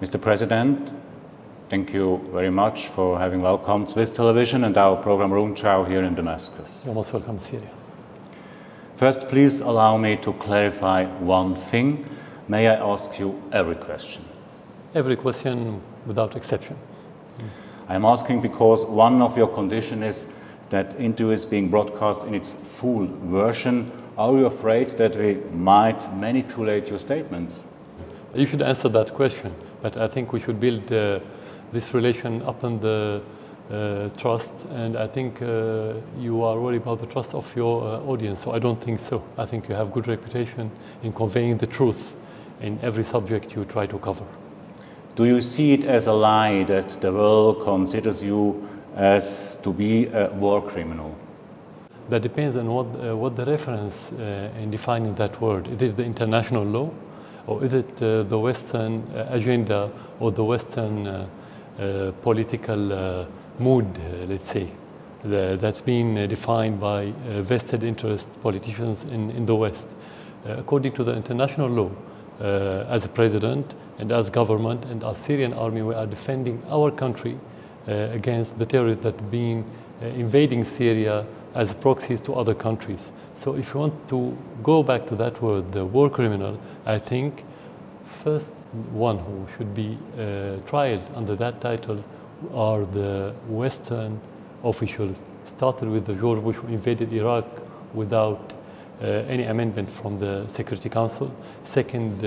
Mr. President, thank you very much for having welcomed Swiss television and our program Rundschau here in Damascus. You're most welcome, Syria. First, please allow me to clarify one thing. May I ask you every question? Every question without exception. I am asking because one of your conditions is that interview is being broadcast in its full version. Are you afraid that we might manipulate your statements? You should answer that question, but I think we should build this relation upon the trust, and I think you are worried about the trust of your audience, so I don't think so. I think you have good reputation in conveying the truth in every subject you try to cover. Do you see it as a lie that the world considers you as to be a war criminal? That depends on what the reference in defining that word. Is it the international law, or is it the Western agenda, or the Western political mood, let's say, that's been defined by vested interest politicians in the West? According to the international law, as a president and as government and as Syrian army, we are defending our country against the terrorists that have been invading Syria as proxies to other countries. So if you want to go back to that word, the war criminal, I think first one who should be tried under that title are the Western officials, started with the George Bush who invaded Iraq without any amendment from the Security Council. Second,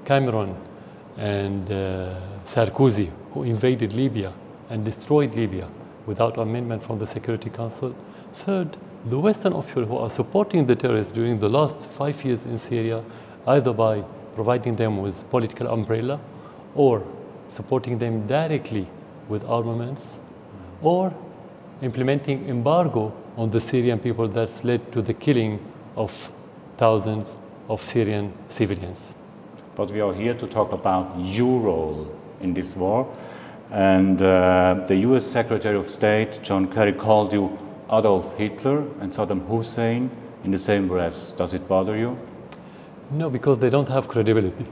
Cameron and Sarkozy, who invaded Libya and destroyed Libya without amendment from the Security Council. Third, the Western officials who are supporting the terrorists during the last 5 years in Syria, either by providing them with political umbrella or supporting them directly with armaments, or implementing embargo on the Syrian people that's led to the killing of thousands of Syrian civilians. But we are here to talk about your role in this war. And the US Secretary of State, John Kerry, called you Adolf Hitler and Saddam Hussein in the same breath. Does it bother you? No, because they don't have credibility.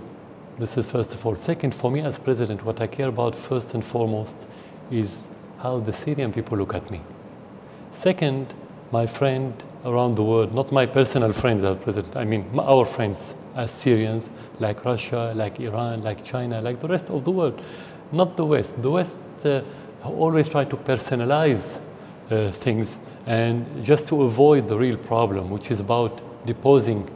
This is first of all. Second, for me as president, what I care about first and foremost is how the Syrian people look at me. Second, my friend around the world, not my personal friends as president, I mean our friends as Syrians, like Russia, like Iran, like China, like the rest of the world, not the West. The West always try to personalize things, and just to avoid the real problem, which is about deposing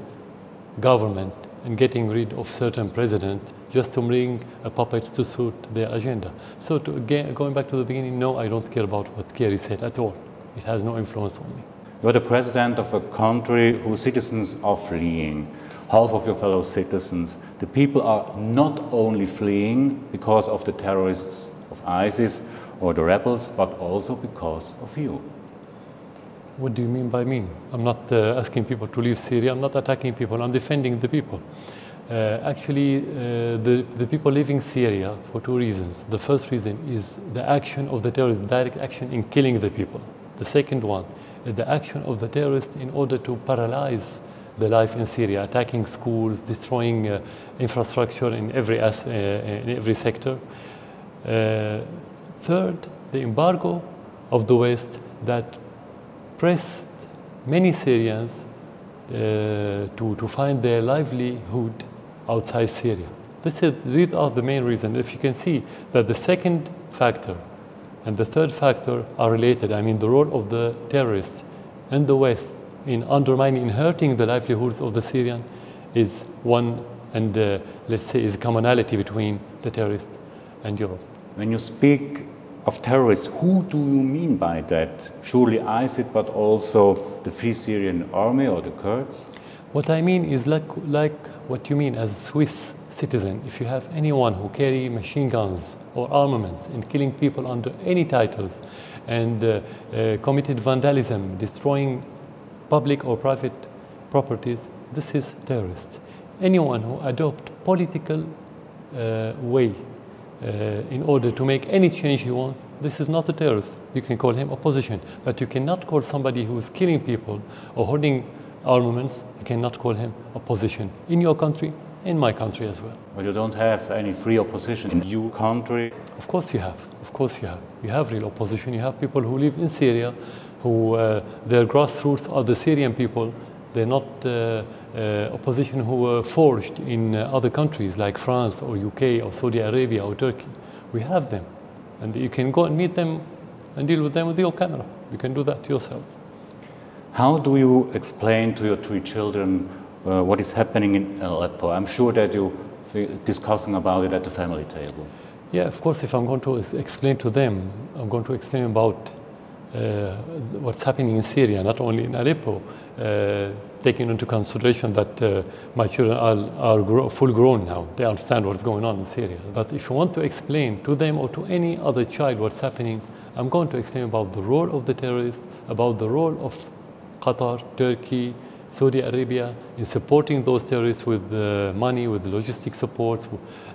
government and getting rid of certain president, just to bring puppets to suit their agenda. So going back to the beginning, no, I don't care about what Kerry said at all. It has no influence on me. You're the president of a country whose citizens are fleeing. Half of your fellow citizens. The people are not only fleeing because of the terrorists of ISIS or the rebels, but also because of you. What do you mean by me? I'm not asking people to leave Syria. I'm not attacking people. I'm defending the people. Actually, the people leaving Syria for two reasons. The first reason is the action of the terrorists, direct action in killing the people. The second one is the action of the terrorists in order to paralyze the life in Syria, attacking schools, destroying infrastructure in every sector. Third, the embargo of the West that pressed many Syrians to find their livelihood outside Syria. These are the main reasons. If you can see that the second factor and the third factor are related, I mean the role of the terrorists and the West in undermining and hurting the livelihoods of the Syrian is one, and let's say is commonality between the terrorists and Europe. When you speak of terrorists, who do you mean by that? Surely ISIS, but also the Free Syrian Army or the Kurds? What I mean is like what you mean as a Swiss citizen. If you have anyone who carry machine guns or armaments and killing people under any titles and committed vandalism, destroying public or private properties, this is terrorist. Anyone who adopts political way in order to make any change he wants, this is not a terrorist. You can call him opposition, but you cannot call somebody who is killing people or holding armaments, you cannot call him opposition in your country in my country as well. But you don't have any free opposition in your country? Of course you have. Of course you have. You have real opposition. You have people who live in Syria, who their grassroots are the Syrian people. They're not opposition who were forged in other countries like France or UK or Saudi Arabia or Turkey. We have them. And you can go and meet them and deal with them with your camera. You can do that yourself. How do you explain to your 3 children what is happening in Aleppo? I'm sure that you're discussing about it at the family table. Yeah, of course, if I'm going to explain to them, I'm going to explain about what's happening in Syria, not only in Aleppo, taking into consideration that my children are full grown now. They understand what's going on in Syria. But if you want to explain to them or to any other child what's happening, I'm going to explain about the role of the terrorists, about the role of Qatar, Turkey, Saudi Arabia in supporting those terrorists with money, with logistic supports,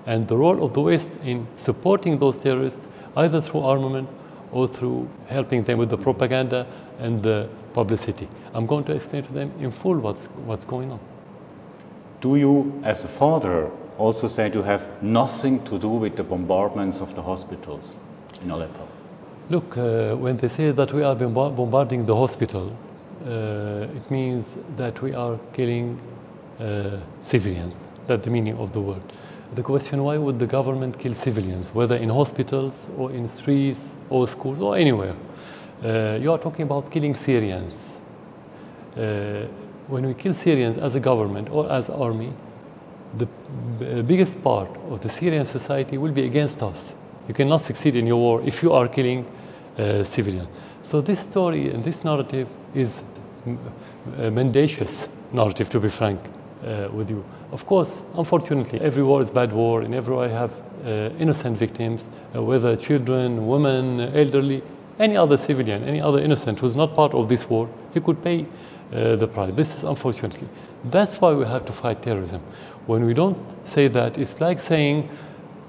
and the role of the West in supporting those terrorists either through armament or through helping them with the propaganda and the publicity. I'm going to explain to them in full what's going on. Do you, as a father, also say you have nothing to do with the bombardments of the hospitals in Aleppo? Look, when they say that we are bombarding the hospital, it means that we are killing civilians. That's the meaning of the word. The question, why would the government kill civilians, whether in hospitals or in streets or schools or anywhere? You are talking about killing Syrians. When we kill Syrians as a government or as army, the biggest part of the Syrian society will be against us. You cannot succeed in your war if you are killing civilians. So this story and this narrative is a mendacious narrative, to be frank with you. Of course, unfortunately, every war is bad war, and every war I have innocent victims, whether children, women, elderly, any other civilian, any other innocent who's not part of this war, he could pay the price. This is unfortunately. That's why we have to fight terrorism. When we don't say that, it's like saying,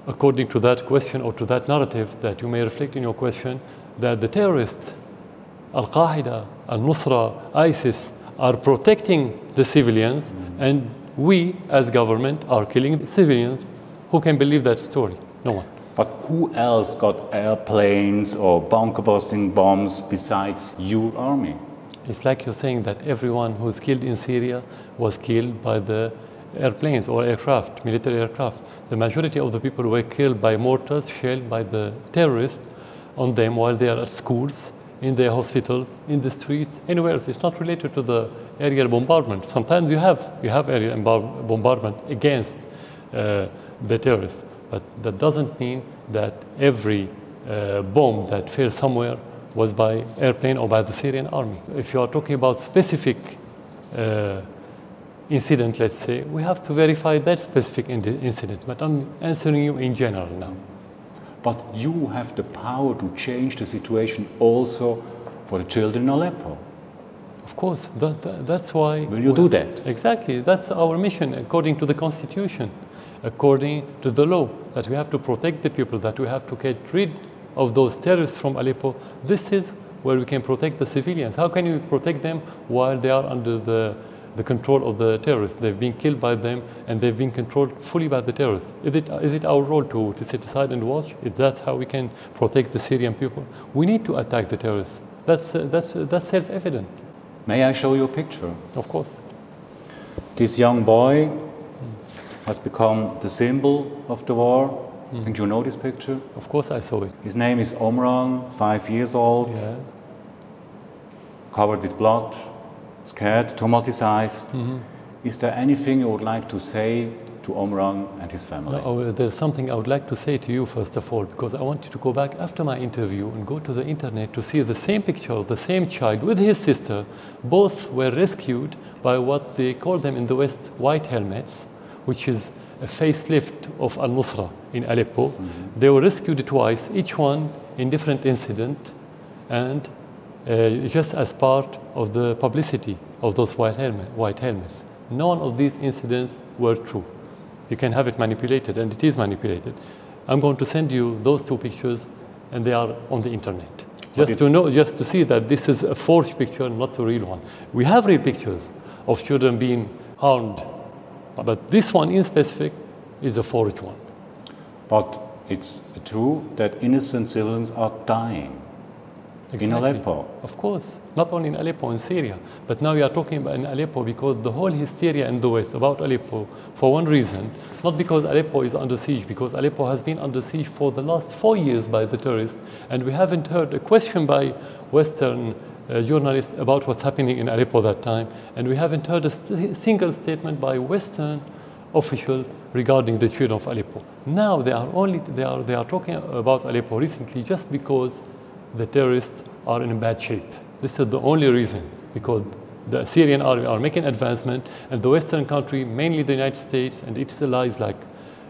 according to that question or to that narrative that you may reflect in your question, that the terrorists, Al-Qaeda, Al-Nusra, ISIS, are protecting the civilians, and we, as government, are killing civilians. Who can believe that story? No one. But who else got airplanes or bunker-busting bombs besides your army? It's like you're saying that everyone who's killed in Syria was killed by the airplanes or aircraft, military aircraft. The majority of the people were killed by mortars shelled by the terrorists on them while they are at schools, in their hospitals, in the streets, anywhere else. It's not related to the aerial bombardment. Sometimes you have aerial bombardment against the terrorists, but that doesn't mean that every bomb that fell somewhere was by airplane or by the Syrian army. If you are talking about specific incident, let's say, we have to verify that specific incident, but I'm answering you in general now. But you have the power to change the situation also for the children in Aleppo. Of course, that's why... Will you do that? Exactly, that's our mission according to the Constitution, according to the law, that we have to protect the people, that we have to get rid of those terrorists from Aleppo. This is where we can protect the civilians. How can you protect them while they are under the control of the terrorists? They've been killed by them and they've been controlled fully by the terrorists. Is it our role to sit aside and watch? Is that how we can protect the Syrian people? We need to attack the terrorists. That's self-evident. May I show you a picture? Of course. This young boy has become the symbol of the war. I think you know this picture? Of course I saw it. His name is Omran, 5 years old, covered with blood, scared, traumatized. Is there anything you would like to say to Omran and his family? No, there's something I would like to say to you first of all, because I want you to go back after my interview and go to the internet to see the same picture of the same child with his sister. Both were rescued by what they call them in the West white helmets, which is a facelift of al-Nusra in Aleppo. They were rescued twice, each one in different incident, and just as part of the publicity of those white helmets. None of these incidents were true. You can have it manipulated, and it is manipulated. I'm going to send you those 2 pictures, and they are on the internet. Just to see that this is a forged picture, not a real one. We have real pictures of children being harmed But this one in specific is a forged one. But it's true that innocent civilians are dying. Exactly. In Aleppo. Of course, not only in Aleppo, in Syria. But now we are talking about in Aleppo because the whole hysteria in the West about Aleppo, for one reason, not because Aleppo is under siege, because Aleppo has been under siege for the last 4 years by the terrorists, and we haven't heard a question by Western journalists about what's happening in Aleppo that time, and we haven't heard a single statement by Western official regarding the situation of Aleppo. Now they are talking about Aleppo recently just because the terrorists are in bad shape. This is the only reason, because the Syrian army are making advancement, and the Western country, mainly the United States and its allies like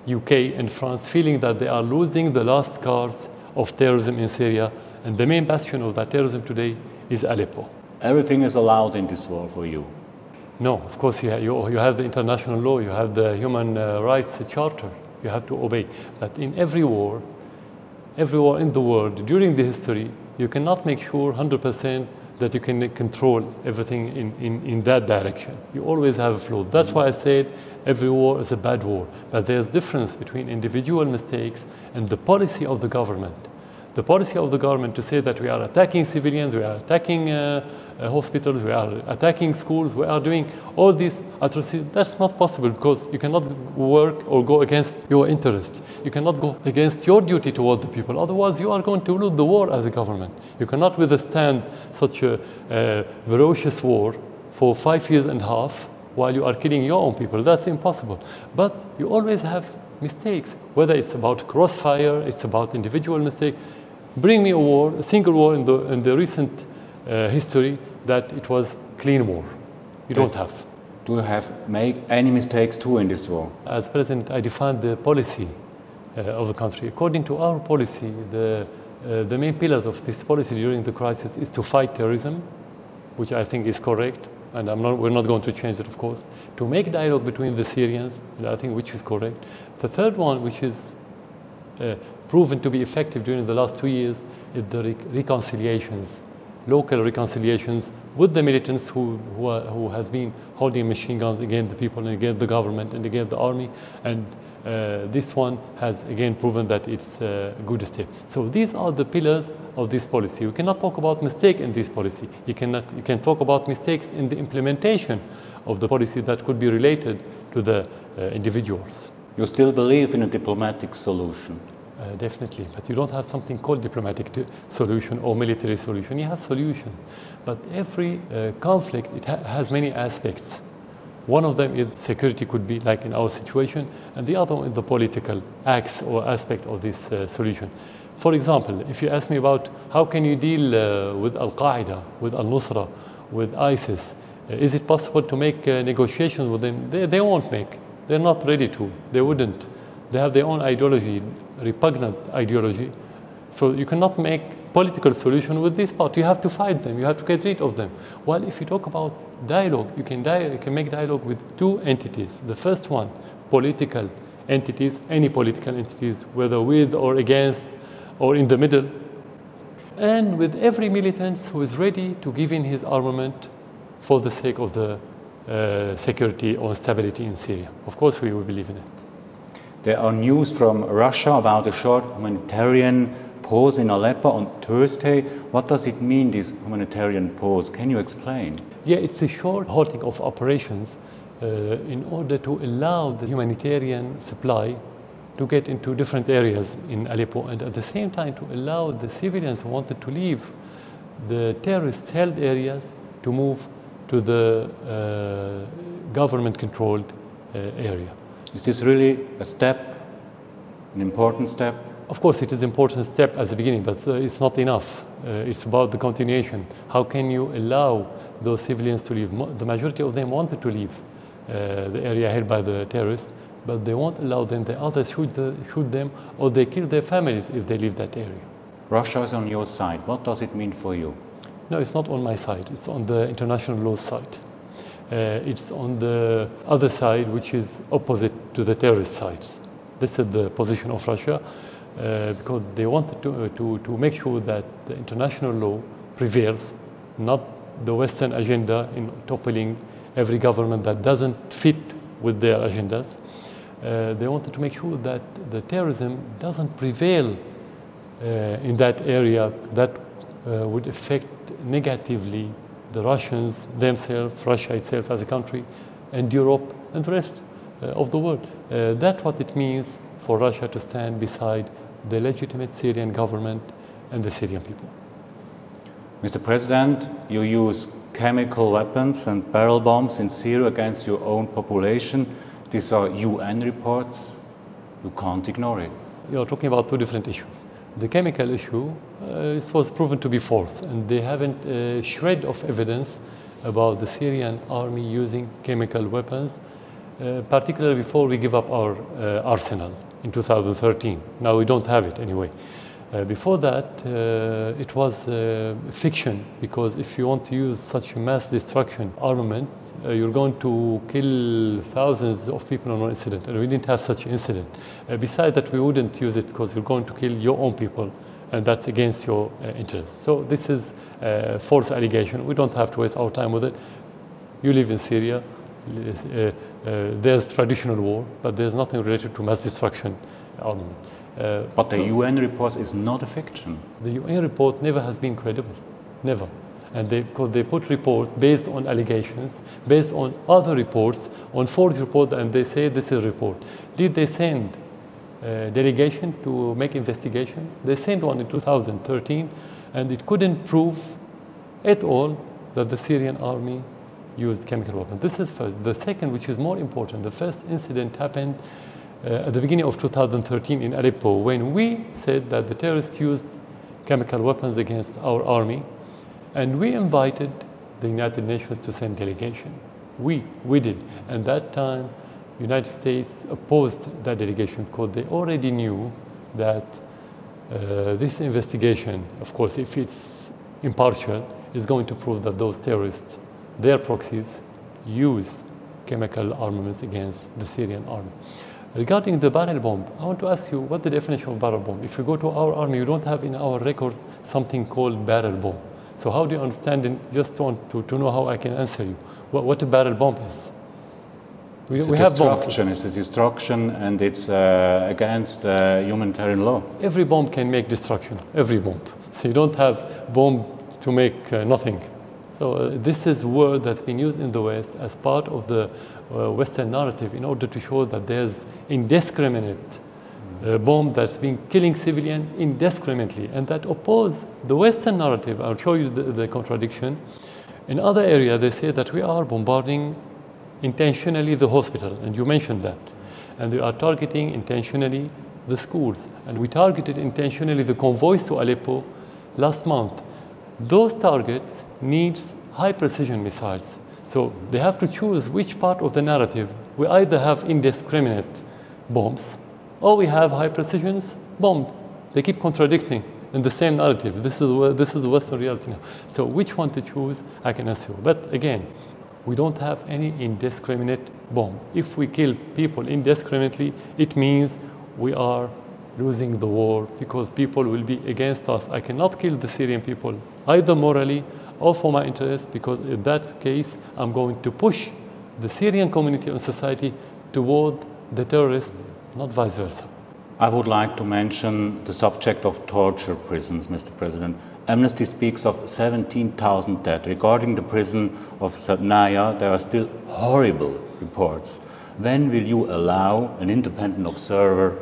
UK and France, feeling that they are losing the last scars of terrorism in Syria, and the main bastion of that terrorism today is Aleppo. Everything is allowed in this war for you? No, of course you have the international law, you have the human rights charter, you have to obey. But in every war in the world, during the history, you cannot make sure 100% that you can control everything in that direction. You always have a flaw. That's why I said every war is a bad war. But there's difference between individual mistakes and the policy of the government. The policy of the government to say that we are attacking civilians, we are attacking hospitals, we are attacking schools, we are doing all these atrocities, that's not possible because you cannot work or go against your interest. You cannot go against your duty toward the people. Otherwise, you are going to lose the war as a government. You cannot withstand such a ferocious war for 5.5 years while you are killing your own people. That's impossible. But you always have mistakes, whether it's about crossfire, it's about individual mistake. Bring me a single war in the recent history that it was clean war. You don't have. Do you have made any mistakes too in this war? As president, I defined the policy of the country. According to our policy, the main pillars of this policy during the crisis is to fight terrorism, which I think is correct, and we're not going to change it, of course. To make dialogue between the Syrians, and I think which is correct. The third one, which is proven to be effective during the last 2 years, is the reconciliations, local reconciliations with the militants who has been holding machine guns against the people and against the government and against the army. And this one has again proven that it's a good step. So these are the pillars of this policy. You cannot talk about mistake in this policy. You can talk about mistakes in the implementation of the policy that could be related to the individuals. You still believe in a diplomatic solution? Definitely, but you don't have something called diplomatic solution or military solution. You have solution, but every conflict, it has many aspects. One of them is security, could be like in our situation, and the other one is the political acts or aspect of this solution. For example, if you ask me about how can you deal with Al-Qaeda, with Al-Nusra, with ISIS, is it possible to make negotiations with them? They won't make. They're not ready to. They wouldn't. They have their own ideology, repugnant ideology. So you cannot make political solution with this part. You have to fight them. You have to get rid of them. Well, if you talk about dialogue, you can make dialogue with two entities. The first one, political entities, any political entities, whether with or against or in the middle. And with every militant who is ready to give in his armament for the sake of the security or stability in Syria. Of course, we will believe in it. There are news from Russia about a short humanitarian pause in Aleppo on Thursday. What does it mean, this humanitarian pause? Can you explain? Yeah, it's a short halting of operations in order to allow the humanitarian supply to get into different areas in Aleppo, and at the same time to allow the civilians who wanted to leave the terrorist-held areas to move to the government-controlled area. Is this really a step, an important step? Of course, it is an important step at the beginning, but it's not enough. It's about the continuation. How can you allow those civilians to leave? The majority of them wanted to leave the area held by the terrorists, but they won't allow them. The others shoot them, or they kill their families if they leave that area. Russia is on your side. What does it mean for you? No, it's not on my side. It's on the international law side. It's on the other side, which is opposite to the terrorist sides. This is the position of Russia, because they wanted to make sure that the international law prevails, not the Western agenda in toppling every government that doesn't fit with their agendas. They wanted to make sure that the terrorism doesn't prevail in that area that would affect negatively the Russians themselves, Russia itself as a country, and Europe and the rest of the world. That's what it means for Russia to stand beside the legitimate Syrian government and the Syrian people. Mr. President, you use chemical weapons and barrel bombs in Syria against your own population. These are UN reports. You can't ignore it. You're talking about two different issues. The chemical issue it was proven to be false, and they haven't a shred of evidence about the Syrian army using chemical weapons, particularly before we give up our arsenal in 2013. Now we don't have it anyway. Before that, it was fiction, because if you want to use such mass destruction armament, you're going to kill thousands of people on one incident, and we didn't have such an incident. Besides that, we wouldn't use it because you're going to kill your own people, and that's against your interests. So this is a false allegation. We don't have to waste our time with it. You live in Syria. There's traditional war, but there's nothing related to mass destruction armament. But the UN report is not a fiction. The UN report never has been credible, never. And because they put reports based on allegations, based on other reports, on false report, and they say this is a report. Did they send a delegation to make investigation? They sent one in 2013, and it couldn't prove at all that the Syrian army used chemical weapons. This is first. The second, which is more important, the first incident happened at the beginning of 2013 in Aleppo, when we said that the terrorists used chemical weapons against our army, and we invited the United Nations to send delegation. We did. And that time, the United States opposed that delegation because they already knew that this investigation, of course, if it's impartial, is going to prove that those terrorists, their proxies, used chemical armaments against the Syrian army. Regarding the barrel bomb, I want to ask you what the definition of barrel bomb. If you go to our army, you don't have in our record something called barrel bomb. So how do you understand, and just want to know how I can answer you, what a barrel bomb is? We have bombs. It's a destruction, and it's against humanitarian law. Every bomb can make destruction, every bomb. So you don't have bomb to make nothing. So this is a word that's been used in the West as part of the Western narrative in order to show that there's indiscriminate bomb that's been killing civilians indiscriminately, and that oppose the Western narrative. I'll show you the contradiction. In other areas, they say that we are bombarding intentionally the hospital, and you mentioned that. And we are targeting intentionally the schools. And we targeted intentionally the convoys to Aleppo last month. Those targets need high precision missiles. So they have to choose which part of the narrative. We either have indiscriminate bombs, or we have high precision bomb. They keep contradicting in the same narrative. This is the Western reality now. So which one to choose, I can answer you. But again, we don't have any indiscriminate bomb. If we kill people indiscriminately, it means we are losing the war, because people will be against us. I cannot kill the Syrian people, either morally or for my interest, because in that case, I'm going to push the Syrian community and society toward the terrorists, not vice versa. I would like to mention the subject of torture prisons, Mr. President. Amnesty speaks of 17,000 dead. Regarding the prison of Sadnaya, there are still horrible reports. When will you allow an independent observer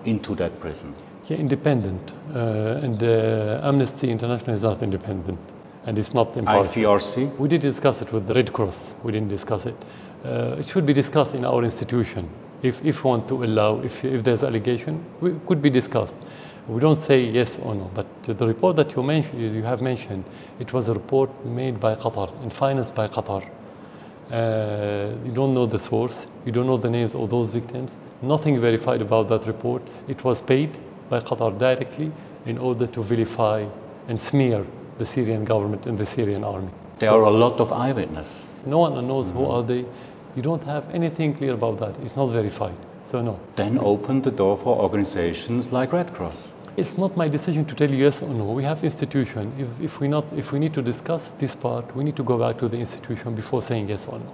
into that prison? Yeah, independent. Amnesty International is not independent, and it's not impartial. ICRC? We did discuss it with the Red Cross. We didn't discuss it. It should be discussed in our institution. If we want to allow, if there's allegation, it could be discussed. We don't say yes or no, but the report that you have mentioned, it was a report made by Qatar and financed by Qatar. You don't know the source, you don't know the names of those victims, nothing verified about that report. It was paid by Qatar directly in order to vilify and smear the Syrian government and the Syrian army. There are a lot of eyewitnesses. No one knows who are they. You don't have anything clear about that. It's not verified, so no. Then open the door for organizations like Red Cross. It's not my decision to tell you yes or no. We have institution. If we need to discuss this part, we need to go back to the institution before saying yes or no.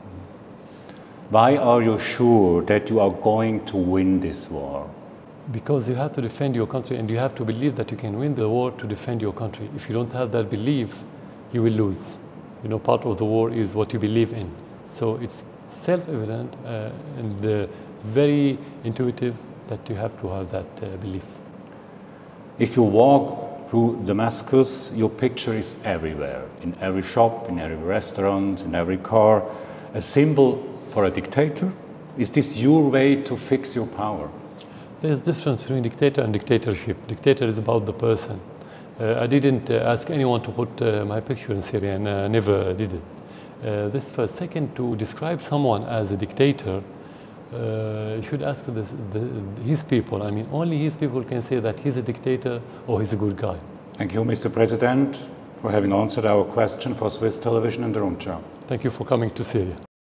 Why are you sure that you are going to win this war? Because you have to defend your country, and you have to believe that you can win the war to defend your country. If you don't have that belief, you will lose. You know, part of the war is what you believe in. So it's self-evident and very intuitive that you have to have that belief. If you walk through Damascus, your picture is everywhere, in every shop, in every restaurant, in every car, a symbol for a dictator. Is this your way to fix your power? There's a difference between dictator and dictatorship. Dictator is about the person. I didn't ask anyone to put my picture in Syria, and I never did it. This first. Second, to describe someone as a dictator, you should ask his people. I mean, only his people can say that he's a dictator or he's a good guy. Thank you, Mr. President, for having answered our question for Swiss television and the Rundschau. Thank you for coming to Syria.